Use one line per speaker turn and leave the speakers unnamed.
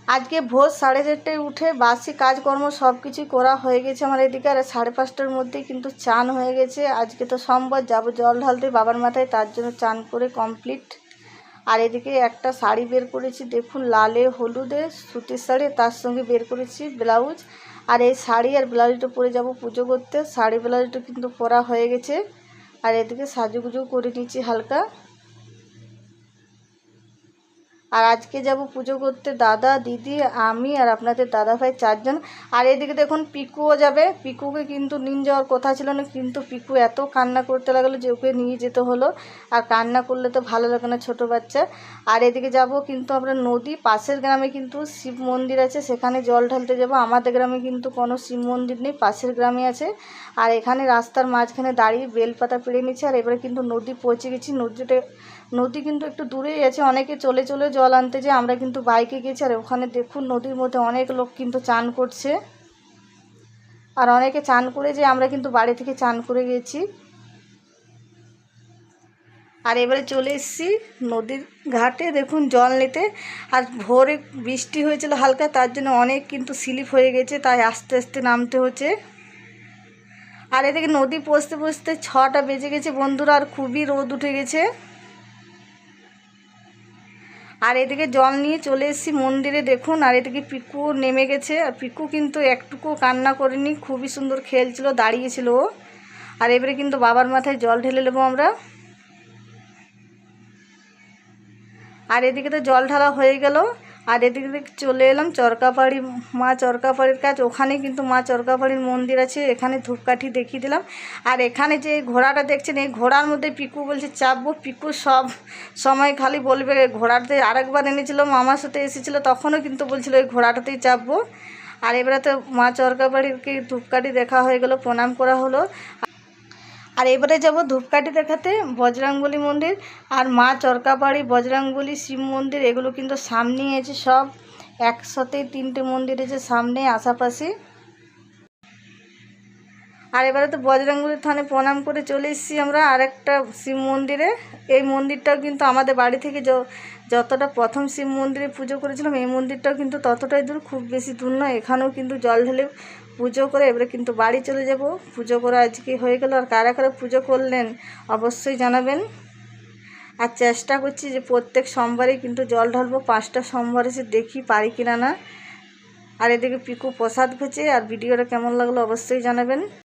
আজকে ভোর 4:30টায় উঠে বাসি কাজকর্ম সব কিছুই করা হয়ে গেছে আমার এদিকে। আর 5:30টার মধ্যেই কিন্তু চান হয়ে গেছে। আজকে তো সোমবার, যাবো জল ঢালতে বাবার মাথায়, তার জন্য চান করে কমপ্লিট। আর এদিকে একটা শাড়ি বের করেছি, দেখুন লালে হলুদে সুতির শাড়ি, তার সঙ্গে বের করেছি ব্লাউজ। আর এই শাড়ি আর ব্লাউজটা পরে যাব পুজো করতে। শাড়ি ব্লাউজটা কিন্তু পরা হয়ে গেছে। আর এদিকে সাজুগুজু করে নিচ্ছি হালকা। আর আজকে যাব পুজো করতে, দাদা, দিদি, আমি আর আপনাদের দাদা ভাই 4 জন। আর এদিকে দেখুন পিকুও যাবে। পিকুকে কিন্তু নিয়ে যাওয়ার কথা ছিল না, কিন্তু পিকু এত কান্না করতে লাগলো যে ওকে নিয়ে যেতে হলো। আর কান্না করলে তো ভালো লাগে না ছোটো বাচ্চা। আর এদিকে যাব কিন্তু আমরা নদী, পাশের গ্রামে কিন্তু শিব মন্দির আছে, সেখানে জল ঢালতে যাব। আমাদের গ্রামে কিন্তু কোনো শিব মন্দির নেই, পাশের গ্রামে আছে। আর এখানে রাস্তার মাঝখানে দাঁড়িয়ে বেলপাতা পেড়ে নিচ্ছে। আর এবারে কিন্তু নদী পৌঁছে গেছি। নদী কিন্তু একটু দূরেই আছে, অনেকে চলে চলে জল আনতে যায়, আমরা কিন্তু বাইকে গেছি। আর ওখানে দেখুন নদীর মধ্যে অনেক লোক কিন্তু চান করছে। আর অনেকে চান করে যে আমরা কিন্তু বাড়ি থেকে চান করে গেছি। আর এবারে চলে এসেছি নদীর ঘাটে, দেখুন জল নিতে। আর ভোরে বৃষ্টি হয়েছিল হালকা, তার জন্য অনেক কিন্তু স্লিপ হয়ে গেছে, তাই আস্তে আস্তে নামতে হচ্ছে। আর এদিকে নদী পৌঁছতে পৌঁছতে 6টা বেজে গেছে বন্ধুরা, আর খুবই রোদ উঠে গেছে। আর এদিকে জল নিয়ে চলে এসেছি মন্দিরে, দেখুন। আর এদিকে পিকু নেমে গেছে। আর পিকু কিন্তু একটুকু কান্না করেনি, খুবই সুন্দর খেলছিল, দাঁড়িয়েছিল ও। আর এবারে কিন্তু বাবার মাথায় জল ঢেলে নেবো আমরা। আর এদিকে তো জল ঢালা হয়ে গেল। আর এদিকে চলে এলাম চরকাপাড়ি, মা চরকাপাড়ির কাছে। ওখানে কিন্তু মা চরকাপাড়ির মন্দির আছে, এখানে ধূপকাঠি দেখিয়ে দিলাম। আর এখানে যে ঘোড়াটা দেখছেন, এই ঘোড়ার মধ্যে পিকু বলছে চাপবো। পিকু সব সময় খালি বলবে ঘোড়াটাতে। আরেকবার এনেছিল, মামার সাথে এসেছিলো, তখনও কিন্তু বলছিল এই ঘোড়াটাতেই চাপবো। আর এবারে তো মা চরকাপাড়িরকে ধূপকাঠি দেখা হয়ে গেল, প্রণাম করা হলো। আর এবারে যাব ধূপকাঠি দেখাতে বজরংবলী মন্দির। আর মা চরকাপাড়ি, বজরংবলী, শিব মন্দির, এগুলো কিন্তু সামনেই আছে, সব একসাথে 3টে মন্দির আছে সামনে আশাপাশি। আর এবারে তো বজরংবলীর থানে প্রণাম করে চলে এসেছি আমরা আরেকটা শিব মন্দিরে। এই মন্দিরটাও কিন্তু আমাদের বাড়ি থেকে যতটা প্রথম শিব মন্দিরে পুজো করেছিলাম, এই মন্দিরটাও কিন্তু ততটাই দূর, খুব বেশি দূর নয়। এখানেও কিন্তু জল ঢেলে পুজো করে এবারে কিন্তু বাড়ি চলে যাব। পুজো করা আজকে হয়ে গেল। আর কারা কারা পুজো করলেন অবশ্যই জানাবেন। আর চেষ্টা করছি যে প্রত্যেক সোমবারে কিন্তু জল ঢালবো। 5টা সোমবার এসে দেখি পারি কিনা না। আর এদিকে পিকু প্রসাদ খেয়েছে। আর ভিডিওটা কেমন লাগলো অবশ্যই জানাবেন।